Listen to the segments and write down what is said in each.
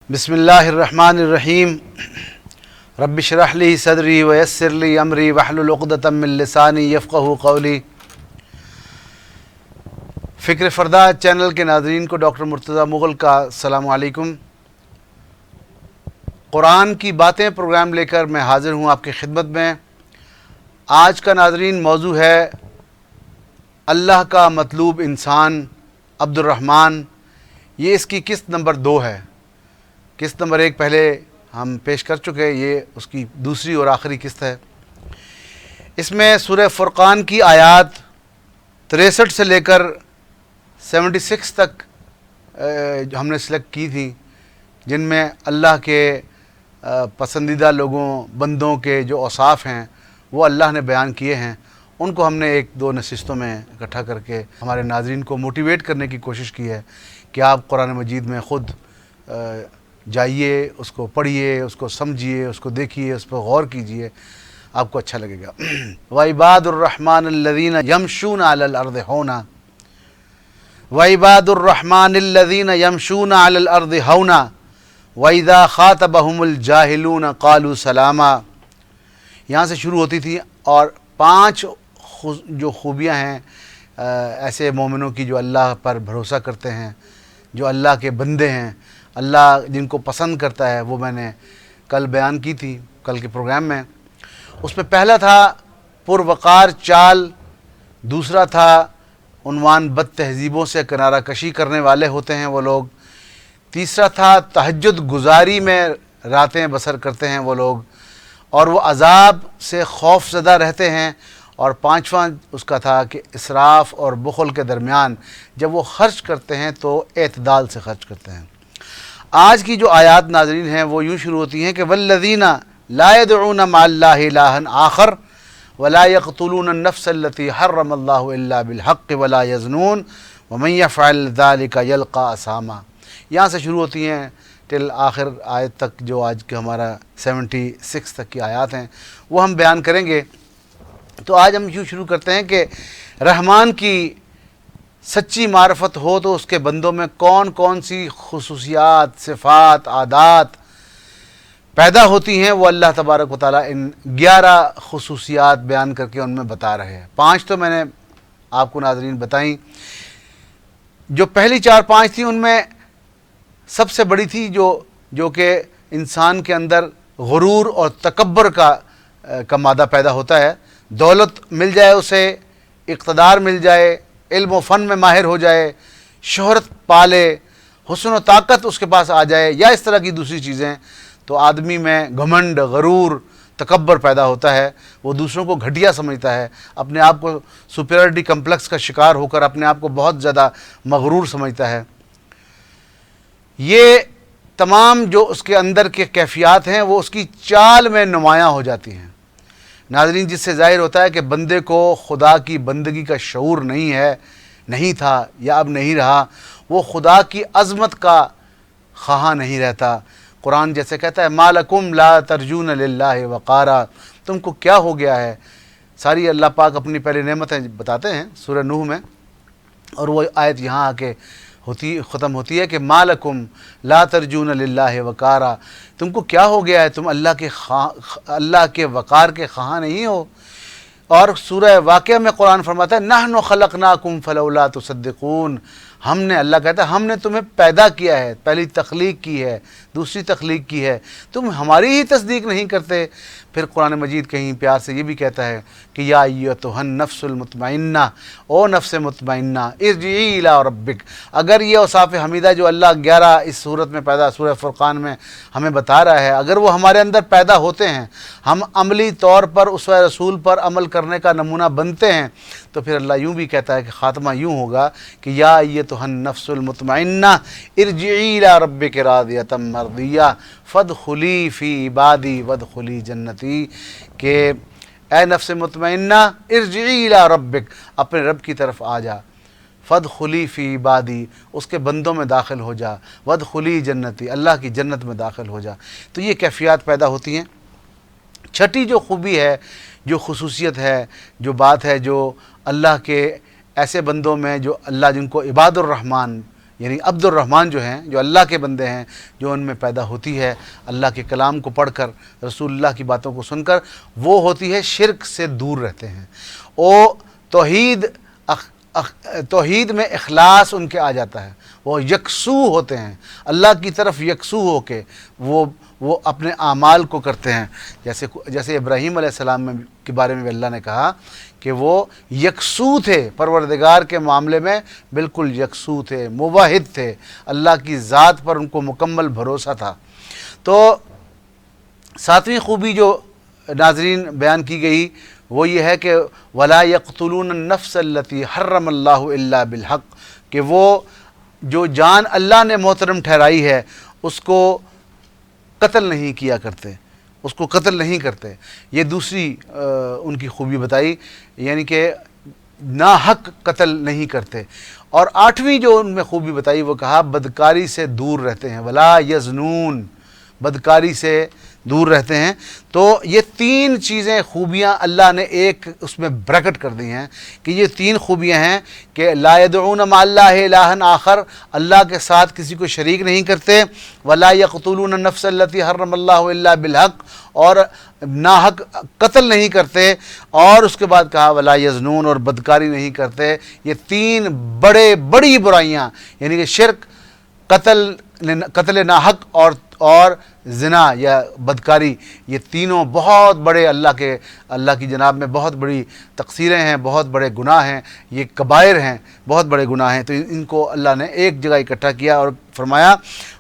بسم اللہ الرحمن الرحیم رب اشرح لی صدری ویسر لی امری واحلل عقدۃ من لسانی یفقہوا قولی۔ فکر فردہ چینل کے ناظرین کو ڈاکٹر مرتضیٰ مغل کا السلام علیکم۔ قرآن کی باتیں پروگرام لے کر میں حاضر ہوں آپ کی خدمت میں۔ آج کا ناظرین موضوع ہے اللہ کا مطلوب انسان عبد الرحمن۔ یہ اس کی قسط نمبر 2 ہے۔ قسط نمبر 1 پہلے ہم پیش کر چکے، یہ اس کی دوسری اور آخری قسط ہے۔ اس میں سورہ فرقان کی آیات 63 سے لے کر 76 تک ہم نے سلیکٹ کی تھی، جن میں اللہ کے پسندیدہ لوگوں بندوں کے جو اوصاف ہیں وہ اللہ نے بیان کیے ہیں۔ ان کو ہم نے 1-2 نشستوں میں اکٹھا کر کے ہمارے ناظرین کو موٹیویٹ کرنے کی کوشش کی ہے کہ آپ قرآن مجید میں خود جائیے، اس کو پڑھیے، اس کو سمجھیے، اس کو دیکھیے، اس پر غور کیجیے، آپ کو اچھا لگے گا۔ وَعِبَادُ الرَّحْمَنِ الَّذِينَ يَمْشُونَ عَلَى الْأَرْضِ هَوْنًا وَعِبَادُ الرَّحْمَنِ الَّذِينَ يَمْشُونَ عَلَى الْأَرْضِ هَوْنًا وَإِذَا خَاطَبَهُمُ الْجَاهِلُونَ قَالُوا سَلَامًا۔ یہاں سے شروع ہوتی تھی، اور 5 جو خوبیاں ہیں ایسے مومنوں کی جو اللہ پر بھروسہ کرتے ہیں، جو اللہ کے بندے ہیں، اللہ جن کو پسند کرتا ہے، وہ میں نے کل بیان کی تھی کل کے پروگرام میں۔ اس میں پہلا تھا پروقار چال، دوسرا تھا عنوان بد تہذیبوں سے کنارہ کشی کرنے والے ہوتے ہیں وہ لوگ، تیسرا تھا تہجد گزاری میں راتیں بسر کرتے ہیں وہ لوگ، اور وہ عذاب سے خوف زدہ رہتے ہیں، اور 5واں اس کا تھا کہ اسراف اور بخل کے درمیان جب وہ خرچ کرتے ہیں تو اعتدال سے خرچ کرتے ہیں۔ آج کی جو آیات ناظرین ہیں وہ یوں شروع ہوتی ہیں کہ والذین لا يدعون مع اللہ الہا آخر ولا يقتلون النفس التي حرم اللہ الا بالحق ولا يزنون ومن يفعل ذلك يلقى اثاما۔ یہاں سے شروع ہوتی ہیں ٹل آخر آیت تک، جو آج کے ہمارا 76 تک کی آیات ہیں وہ ہم بیان کریں گے۔ تو آج ہم یوں شروع کرتے ہیں کہ رحمان کی سچی معرفت ہو تو اس کے بندوں میں کون کون سی خصوصیات، صفات، عادات پیدا ہوتی ہیں، وہ اللہ تبارک و تعالیٰ ان 11 خصوصیات بیان کر کے ان میں بتا رہے ہیں۔ 5 تو میں نے آپ کو ناظرین بتائیں۔ جو پہلی 4-5 تھیں ان میں سب سے بڑی تھی جو کہ انسان کے اندر غرور اور تکبر کا مادہ پیدا ہوتا ہے۔ دولت مل جائے، اسے اقتدار مل جائے، علم و فن میں ماہر ہو جائے، شہرت پالے، حسن و طاقت اس کے پاس آ جائے، یا اس طرح کی دوسری چیزیں، تو آدمی میں گھمنڈ، غرور، تکبر پیدا ہوتا ہے۔ وہ دوسروں کو گھٹیا سمجھتا ہے، اپنے آپ کو سپیریورٹی کمپلیکس کا شکار ہو کر اپنے آپ کو بہت زیادہ مغرور سمجھتا ہے۔ یہ تمام جو اس کے اندر کے کیفیات ہیں وہ اس کی چال میں نمایاں ہو جاتی ہیں ناظرین، جس سے ظاہر ہوتا ہے کہ بندے کو خدا کی بندگی کا شعور نہیں تھا یا اب نہیں رہا، وہ خدا کی عظمت کا خواہاں نہیں رہتا۔ قرآن جیسے کہتا ہے ما لکم لا ترجون للہ وقارا، تم کو کیا ہو گیا ہے۔ ساری اللہ پاک اپنی پہلے نعمتیں بتاتے ہیں سورہ نوح میں، اور وہ آیت یہاں آ کے ختم ہوتی ہے کہ ما لکم لا ترجون للہ وقارا، تم کو کیا ہو گیا ہے، تم اللہ کے وقار کے خواہاں نہیں ہو۔ اور سورہ واقعہ میں قرآن فرماتا ہے نحن خلقناکم فلولا تصدقون، ہم نے، اللہ کہتا ہے ہم نے تمہیں پیدا کیا ہے، پہلی تخلیق کی ہے، دوسری تخلیق کی ہے، تم ہماری ہی تصدیق نہیں کرتے۔ پھر قرآن مجید کہیں پیار سے یہ بھی کہتا ہے کہ یا ایتھا النفس المطمئنہ، او نفس مطمئنہ ارجعی الی ربک۔ اگر یہ اوصاف حمیدہ جو اللہ 11 اس صورت میں پیدا سورہ فرقان میں ہمیں بتا رہا ہے، اگر وہ ہمارے اندر پیدا ہوتے ہیں، ہم عملی طور پر اسوہ رسول پر عمل کرنے کا نمونہ بنتے ہیں، تو پھر اللہ یوں بھی کہتا ہے کہ خاتمہ یوں ہوگا کہ یا ایتھا النفس المطمئنہ ارجعی الی ربک راضیۃ مرضیہ فادخلی فی عبادی وادخلی جنتی، کہ اے نفس مطمئنہ ارجعی الی ربک، اپنے رب کی طرف آ جا، فادخلی فی عبادی، اس کے بندوں میں داخل ہو جا، وادخلی جنتی، اللہ کی جنت میں داخل ہو جا۔ تو یہ کیفیات پیدا ہوتی ہیں۔ چھٹی جو خوبی ہے، جو خصوصیت ہے، جو بات ہے، جو اللہ کے ایسے بندوں میں جو اللہ جن کو عباد الرحمن یعنی عبد الرحمن جو ہیں، جو اللہ کے بندے ہیں، جو ان میں پیدا ہوتی ہے اللہ کے کلام کو پڑھ کر، رسول اللہ کی باتوں کو سن کر، وہ ہوتی ہے شرک سے دور رہتے ہیں، وہ توحید میں اخلاص ان کے آ جاتا ہے، وہ یکسو ہوتے ہیں، اللہ کی طرف یکسو ہو کے وہ اپنے اعمال کو کرتے ہیں، جیسے ابراہیم علیہ السلام کے بارے میں اللہ نے کہا کہ وہ یکسو تھے، پروردگار کے معاملے میں بالکل یکسو تھے، موحد تھے، اللہ کی ذات پر ان کو مکمل بھروسہ تھا۔ تو ساتویں خوبی جو ناظرین بیان کی گئی وہ یہ ہے کہ وَلَا يَقْتُلُونَ النَّفْسَ الَّتِي حَرَّمَ اللَّهُ إِلَّا بِالْحَقِّ، کہ وہ جو جان اللہ نے محترم ٹھہرائی ہے اس کو قتل نہیں کیا کرتے، اس کو قتل نہیں کرتے۔ یہ دوسری ان کی خوبی بتائی، یعنی کہ ناحق قتل نہیں کرتے۔ اور آٹھویں جو ان میں خوبی بتائی وہ کہا بدکاری سے دور رہتے ہیں، ولا یزنون، بدکاری سے دور رہتے ہیں۔ تو یہ تین چیزیں خوبیاں اللہ نے ایک اس میں بریکٹ کر دی ہیں کہ یہ تین خوبیاں ہیں کہ لا یدعون مع اللہ الہا آخر، اللہ کے ساتھ کسی کو شریک نہیں کرتے، ولا یقتلون النفس التی حرم اللہ الا بالحق، اور ناحق قتل نہیں کرتے، اور اس کے بعد کہا ولا یزنون، اور بدکاری نہیں کرتے۔ یہ تین بڑی برائیاں، یعنی کہ شرک، قتل ناحق اور زنا یا بدکاری، یہ تینوں بہت بڑے اللہ کی جناب میں بہت بڑی تقصیریں ہیں، بہت بڑے گناہ ہیں، یہ کبائر ہیں، بہت بڑے گناہ ہیں۔ تو ان کو اللہ نے ایک جگہ اکٹھا کیا اور فرمایا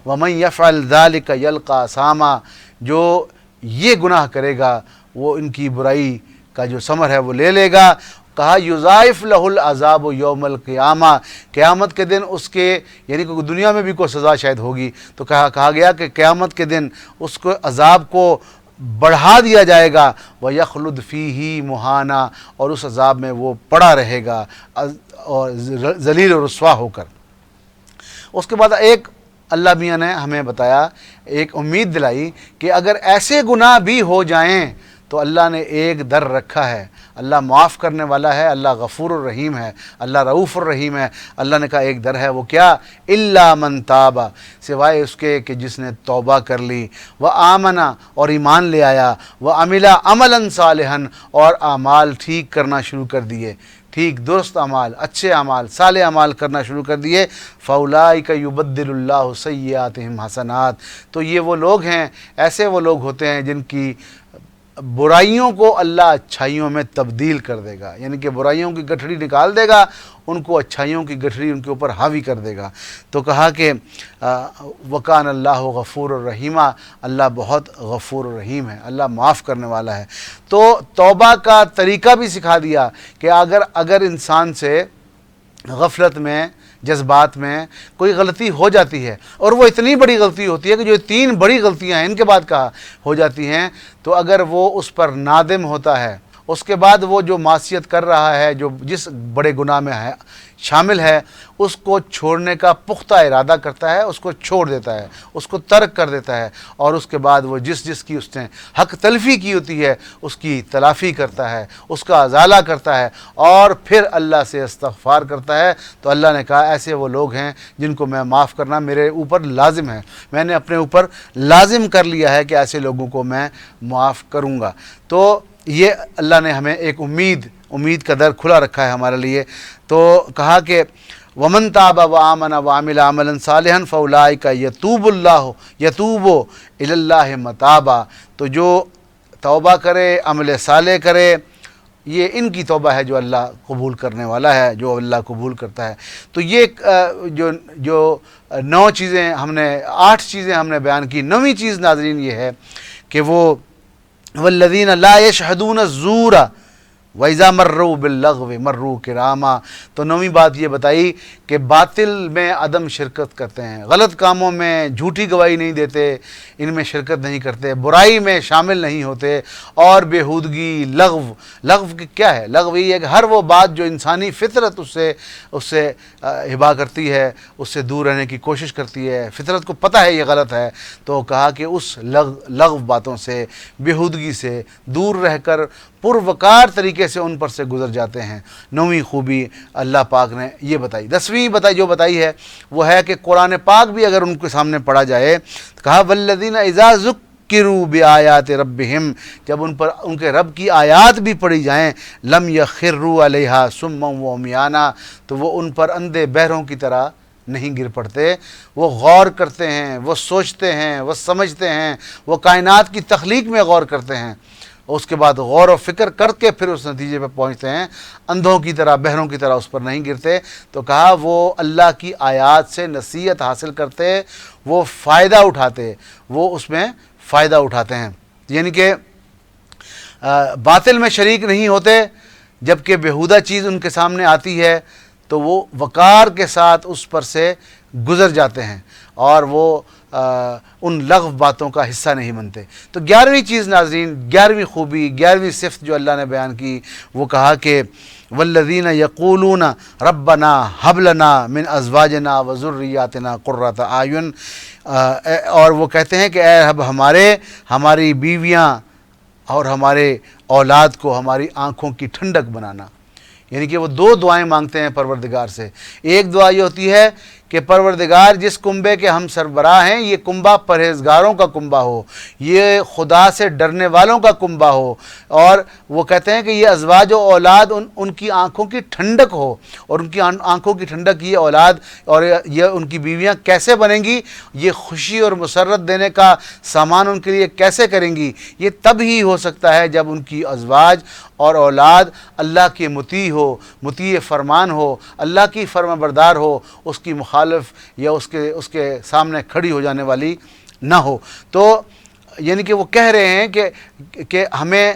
وَمَن يَفْعَلْ ذَلِكَ يَلْقَى أَثَامًا، جو یہ گناہ کرے گا وہ ان کی برائی کا جو ثمر ہے وہ لے لے گا۔ کہا یضاعف لہ العذاب یوم القیامہ، قیامت کے دن اس کے، یعنی کہ دنیا میں بھی کوئی سزا شاید ہوگی تو کہا گیا کہ قیامت کے دن اس کو عذاب کو بڑھا دیا جائے گا، وَيَخْلُدْ فِيهِ مُهَانًا، اور اس عذاب میں وہ پڑا رہے گا اور ذلیل و رسوا ہو کر۔ اس کے بعد ایک اللہ میاں نے ہمیں بتایا، ایک امید دلائی کہ اگر ایسے گناہ بھی ہو جائیں تو اللہ نے ایک در رکھا ہے، اللہ معاف کرنے والا ہے، اللہ غفور الرحیم ہے، اللہ رؤوف الرحیم ہے۔ اللہ نے کہا ایک در ہے، وہ کیا؟ الا من تاب، سوائے اس کے کہ جس نے توبہ کر لی، وآمن، اور ایمان لے آیا، وعمل عملا صالحا، اور اعمال ٹھیک کرنا شروع کر دیے، ٹھیک درست اعمال، اچھے اعمال، صالح اعمال کرنا شروع کر دیے۔ فَأُولَٰئِكَ يُبَدِّلُ اللَّهُ سَيِّئَاتِهِمْ حَسَنَات، تو یہ وہ لوگ ہیں، ایسے وہ لوگ ہوتے ہیں جن کی برائیوں کو اللہ اچھائیوں میں تبدیل کر دے گا، یعنی کہ برائیوں کی گٹھڑی نکال دے گا، ان کو اچھائیوں کی گٹھڑی ان کے اوپر حاوی کر دے گا۔ تو کہا کہ وَكَانَ اللَّهُ غَفُورًا رَحِيمًا، اللہ بہت غفور الرحیم ہے، اللہ معاف کرنے والا ہے۔ تو توبہ کا طریقہ بھی سکھا دیا کہ اگر انسان سے غفلت میں، جذبات میں کوئی غلطی ہو جاتی ہے، اور وہ اتنی بڑی غلطی ہوتی ہے کہ جو تین بڑی غلطیاں ہیں ان کے بعد کہا ہو جاتی ہیں، تو اگر وہ اس پر نادم ہوتا ہے، اس کے بعد وہ جو معصیت کر رہا ہے، جو جس بڑے گناہ میں ہے شامل ہے، اس کو چھوڑنے کا پختہ ارادہ کرتا ہے، اس کو چھوڑ دیتا ہے، اس کو ترک کر دیتا ہے، اور اس کے بعد وہ جس کی اس نے حق تلفی کی ہوتی ہے اس کی تلافی کرتا ہے، اس کا ازالہ کرتا ہے، اور پھر اللہ سے استغفار کرتا ہے۔ تو اللہ نے کہا ایسے وہ لوگ ہیں جن کو میں معاف کرنا میرے اوپر لازم ہے، میں نے اپنے اوپر لازم کر لیا ہے کہ ایسے لوگوں کو میں معاف کروں گا۔ تو یہ اللہ نے ہمیں ایک امید کا در کھلا رکھا ہے ہمارے لیے۔ تو کہا کہ وَمَن تَابَ وَآمَنَ وَعَمِلَ عَمَلًا صَالِحًا فَأُولَٰئِكَ يَتُوبُ إِلَى اللَّهِ مَتَابًا، تو جو توبہ کرے، عمل صالح کرے، یہ ان کی توبہ ہے جو اللہ قبول کرنے والا ہے، جو اللہ قبول کرتا ہے۔ تو یہ جو 9 چیزیں ہم نے، 8 چیزیں ہم نے بیان کی۔ 9ویں چیز ناظرین یہ ہے کہ وہ وَالَّذِينَ لَا يَشْهَدُونَ الزُّورَ وَإِذَا مَرُّوا بِاللَّغْوِ مَرُّوا كِرَامًا، تو 9ویں بات یہ بتائی کہ باطل میں عدم شرکت کرتے ہیں، غلط کاموں میں جھوٹی گواہی نہیں دیتے، ان میں شرکت نہیں کرتے، برائی میں شامل نہیں ہوتے، اور بےہودگی، لغو کیا ہے؟ لغو یہ ہے کہ ہر وہ بات جو انسانی فطرت اس سے ہبا کرتی ہے، اس سے دور رہنے کی کوشش کرتی ہے، فطرت کو پتہ ہے یہ غلط ہے، تو کہا کہ اس لغو باتوں سے، بےہودگی سے دور رہ کر پروقار طریقے سے ان پر سے گزر جاتے ہیں۔ 9ویں خوبی اللہ پاک نے یہ بتائی۔ 10ویں جو بتائی ہے وہ ہے کہ قرآن پاک بھی اگر ان کے سامنے پڑھا جائے تو کہا والذین اذا ذکروا بآیات ربہم، جب ان پر ان کے رب کی آیات بھی پڑھی جائیں، لم یخروا علیہا صما وعمیانا، تو وہ ان پر اندھے بہروں کی طرح نہیں گر پڑتے، وہ غور کرتے ہیں، وہ سوچتے ہیں، وہ سمجھتے ہیں، وہ کائنات کی تخلیق میں غور کرتے ہیں، اس کے بعد غور و فکر کر کے پھر اس نتیجے پہ پہنچتے ہیں، اندھوں کی طرح بہروں کی طرح اس پر نہیں گرتے۔ تو کہا وہ اللہ کی آیات سے نصیحت حاصل کرتے، وہ فائدہ اٹھاتے، وہ اس میں فائدہ اٹھاتے ہیں، یعنی کہ باطل میں شریک نہیں ہوتے، جبکہ بیہودہ چیز ان کے سامنے آتی ہے تو وہ وقار کے ساتھ اس پر سے گزر جاتے ہیں اور وہ ان لغو باتوں کا حصہ نہیں بنتے۔ تو 11ویں چیز ناظرین، 11ویں خوبی، 11ویں صفت جو اللہ نے بیان کی، وہ کہا کہ والذین یقولون ربنا ھب لنا من ازواجنا وذریاتنا قرۃ اعین، اور وہ کہتے ہیں کہ اے رب ہماری بیویاں اور ہمارے اولاد کو ہماری آنکھوں کی ٹھنڈک بنانا، یعنی کہ وہ 2 دعائیں مانگتے ہیں پروردگار سے۔ ایک دعا یہ ہوتی ہے کہ پروردگار جس کنبے کے ہم سربراہ ہیں یہ کنبہ پرہیزگاروں کا کنبہ ہو، یہ خدا سے ڈرنے والوں کا کنبہ ہو، اور وہ کہتے ہیں کہ یہ ازواج و اولاد ان کی آنکھوں کی ٹھنڈک ہو، اور ان کی آنکھوں کی ٹھنڈک یہ اولاد اور یہ ان کی بیویاں کیسے بنیں گی، یہ خوشی اور مسرت دینے کا سامان ان کے لیے کیسے کریں گی، یہ تب ہی ہو سکتا ہے جب ان کی ازواج اور اولاد اللہ کے مطیع فرمان ہو، اللہ کی فرما بردار ہو، اس کی مخالف یا اس کے سامنے کھڑی ہو جانے والی نہ ہو۔ تو یعنی کہ وہ کہہ رہے ہیں کہ ہمیں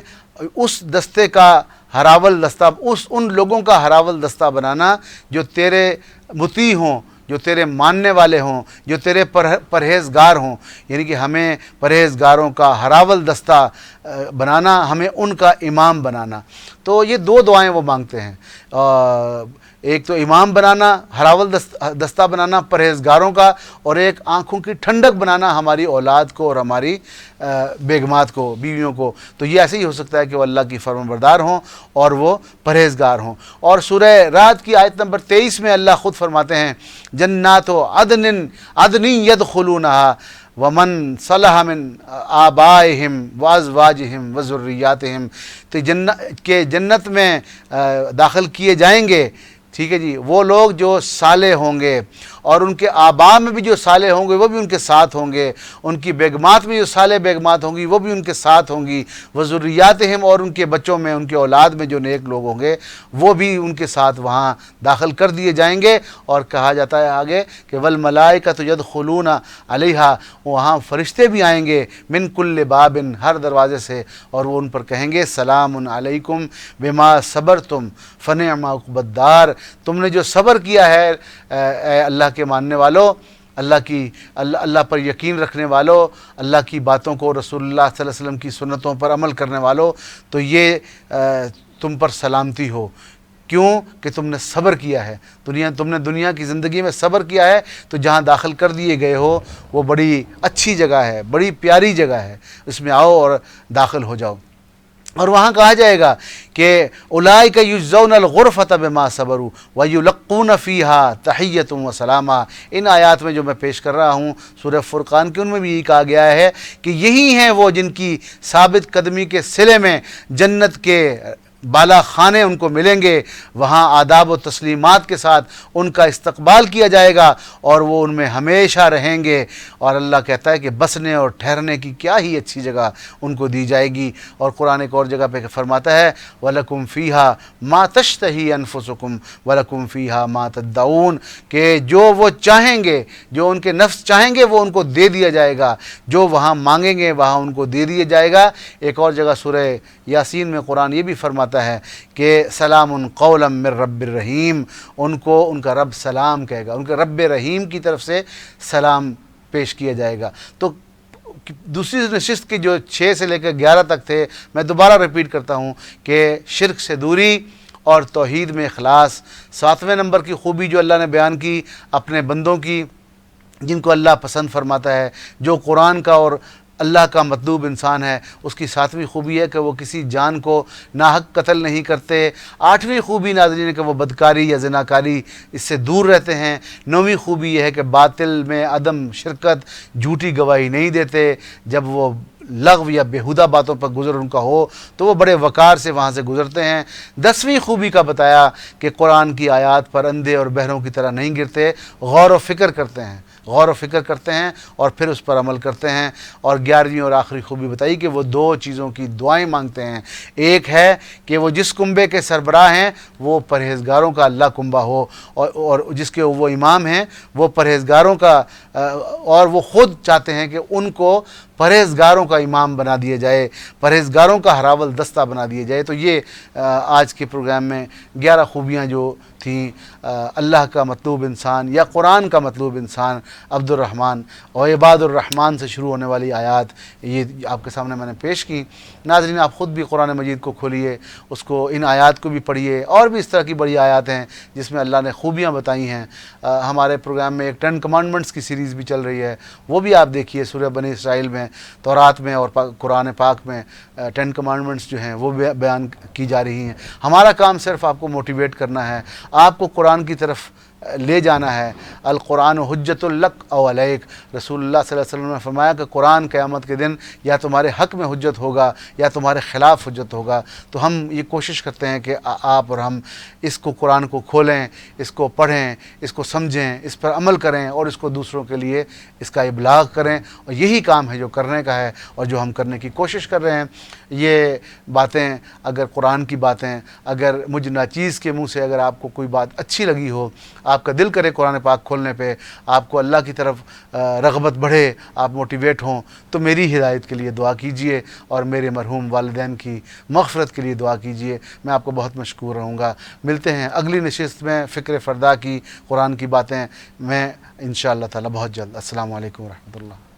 اس دستے کا ہراول دستہ، ان لوگوں کا ہراول دستہ بنانا جو تیرے مطیع ہوں، جو تیرے ماننے والے ہوں، جو تیرے پرہیزگار ہوں، یعنی کہ ہمیں پرہیزگاروں کا ہراول دستہ بنانا، ہمیں ان کا امام بنانا۔ تو یہ 2 دعائیں وہ مانگتے ہیں، ایک تو امام بنانا، ہراول دستہ بنانا پرہیزگاروں کا، اور ایک آنکھوں کی ٹھنڈک بنانا ہماری اولاد کو اور ہماری بیگمات کو، بیویوں کو۔ تو یہ ایسے ہی ہو سکتا ہے کہ وہ اللہ کی فرمان بردار ہوں اور وہ پرہیزگار ہوں۔ اور سورہ رعد کی آیت نمبر 23 میں اللہ خود فرماتے ہیں جنات عدن یدخلونہا ومن صلح من آبائہم وازواجہم وذریاتہم، تو جنت میں داخل کیے جائیں گے، ٹھیک ہے جی، وہ لوگ جو صالح ہوں گے، اور ان کے آباء میں بھی جو صالح ہوں گے وہ بھی ان کے ساتھ ہوں گے، ان کی بیگمات میں جو صالح بیگمات ہوں گی وہ بھی ان کے ساتھ ہوں گی، وذریاتہم، اور ان کے بچوں میں، ان کے اولاد میں جو نیک لوگ ہوں گے وہ بھی ان کے ساتھ وہاں داخل کر دیے جائیں گے۔ اور کہا جاتا ہے آگے کہ والملائکۃ یدخلون علیہا، وہاں فرشتے بھی آئیں گے من کل باب، ہر دروازے سے، اور وہ ان پر کہیں گے سلام علیکم بما صبرتم فنعم عقبی الدار، تم نے جو صبر کیا ہے اے اللہ کے ماننے والوں، اللہ پر یقین رکھنے والوں، اللہ کی باتوں کو، رسول اللہ صلی اللہ علیہ وسلم کی سنتوں پر عمل کرنے والوں، تو یہ تم پر سلامتی ہو، کیوں کہ تم نے صبر کیا ہے، تم نے دنیا کی زندگی میں صبر کیا ہے، تو جہاں داخل کر دیے گئے ہو وہ بڑی اچھی جگہ ہے، بڑی پیاری جگہ ہے، اس میں آؤ اور داخل ہو جاؤ۔ اور وہاں کہا جائے گا کہ اولئک یجزون الغرفۃ بما صبروا ویلقون فیہا تحیۃ وسلاما، ان آیات میں جو میں پیش کر رہا ہوں سورہ فرقان کے، ان میں بھی یہی کہا گیا ہے کہ یہی ہیں وہ جن کی ثابت قدمی کے صلے میں جنت کے بالا خانے ان کو ملیں گے، وہاں آداب و تسلیمات کے ساتھ ان کا استقبال کیا جائے گا اور وہ ان میں ہمیشہ رہیں گے، اور اللہ کہتا ہے کہ بسنے اور ٹھہرنے کی کیا ہی اچھی جگہ ان کو دی جائے گی۔ اور قرآن ایک اور جگہ پہ فرماتا ہے وَلَكُمْ فِيهَا مَا تَشْتَهِي أَنفُسُكُمْ وَلَكُمْ فِيهَا مَا تَدَّعُونَ، کہ جو وہ چاہیں گے، جو ان کے نفس چاہیں گے وہ ان کو دے دیا جائے گا، جو وہاں مانگیں گے وہاں ان کو دے دیا جائے گا۔ ایک اور جگہ سورہ یاسین میں قرآن یہ بھی فرماتا ہے کہ سلام قولا من رب الرحیم، ان کو ان کا رب سلام کہے گا، ان کے رب رحیم کی طرف سے سلام پیش کیا جائے گا۔ تو دوسری نشست کی جو 6 سے لے کر 11 تک تھے، میں دوبارہ ریپیٹ کرتا ہوں کہ شرک سے دوری اور توحید میں اخلاص۔ 7ویں نمبر کی خوبی جو اللہ نے بیان کی اپنے بندوں کی، جن کو اللہ پسند فرماتا ہے، جو قرآن کا اور اللہ کا مطلوب انسان ہے، اس کی 7ویں خوبی ہے کہ وہ کسی جان کو ناحق قتل نہیں کرتے۔ 8ویں خوبی ناظرین ہے کہ وہ بدکاری یا زناکاری اس سے دور رہتے ہیں۔ 9ویں خوبی یہ ہے کہ باطل میں عدم شرکت، جھوٹی گواہی نہیں دیتے۔ جب وہ لغو یا بیہودہ باتوں پر گزر ان کا ہو تو وہ بڑے وقار سے وہاں سے گزرتے ہیں۔ 10ویں خوبی کا بتایا کہ قرآن کی آیات پر اندھے اور بہروں کی طرح نہیں گرتے، غور و فکر کرتے ہیں، غور و فکر کرتے ہیں اور پھر اس پر عمل کرتے ہیں۔ اور 11ویں اور آخری خوبی بتائی کہ وہ 2 چیزوں کی دعائیں مانگتے ہیں۔ ایک ہے کہ وہ جس کنبے کے سربراہ ہیں وہ پرہیزگاروں کا اللہ کنبہ ہو، اور جس کے وہ امام ہیں وہ پرہیزگاروں کا، اور وہ خود چاہتے ہیں کہ ان کو پرہیزگاروں کا امام بنا دیا جائے، پرہیزگاروں کا ہراول دستہ بنا دیا جائے۔ تو یہ آج کے پروگرام میں 11 خوبیاں جو تھیں اللہ کا مطلوب انسان یا قرآن کا مطلوب انسان عبد الرحمن اور عباد الرحمن سے شروع ہونے والی آیات یہ آپ کے سامنے میں نے پیش کی۔ ناظرین آپ خود بھی قرآن مجید کو کھولیے، اس کو، ان آیات کو بھی پڑھیے، اور بھی اس طرح کی بڑی آیات ہیں جس میں اللہ نے خوبیاں بتائی ہیں۔ ہمارے پروگرام میں ایک 10 کمانڈمنٹس کی سیریز بھی چل رہی ہے، وہ بھی آپ دیکھیے۔ سورہ بنی اسرائیل میں، تورات میں اور قرآن پاک میں 10 کمانڈمنٹس جو ہیں وہ بیان کی جا رہی ہیں۔ ہمارا کام صرف آپ کو موٹیویٹ کرنا ہے، آپ کو قرآن کی طرف لے جانا ہے۔ القرآن حجت لک او علیک، رسول اللہ صلی اللہ علیہ وسلم نے فرمایا کہ قرآن قیامت کے دن یا تمہارے حق میں حجت ہوگا یا تمہارے خلاف حجت ہوگا۔ تو ہم یہ کوشش کرتے ہیں کہ آپ اور ہم اس کو، قرآن کو کھولیں، اس کو پڑھیں، اس کو سمجھیں، اس پر عمل کریں اور اس کو دوسروں کے لیے اس کا ابلاغ کریں، اور یہی کام ہے جو کرنے کا ہے اور جو ہم کرنے کی کوشش کر رہے ہیں۔ یہ باتیں، اگر قرآن کی باتیں، اگر مجھ ناچیز کے منہ سے اگر آپ کو کوئی بات اچھی لگی ہو، آپ کا دل کرے قرآن پاک کھولنے پہ، آپ کو اللہ کی طرف رغبت بڑھے، آپ موٹیویٹ ہوں، تو میری ہدایت کے لیے دعا کیجئے اور میرے مرحوم والدین کی مغفرت کے لیے دعا کیجئے۔ میں آپ کو بہت مشکور رہوں گا۔ ملتے ہیں اگلی نشست میں فکر فردا کی، قرآن کی باتیں میں انشاءاللہ تعالی بہت جلد۔ السلام علیکم ورحمۃ اللہ۔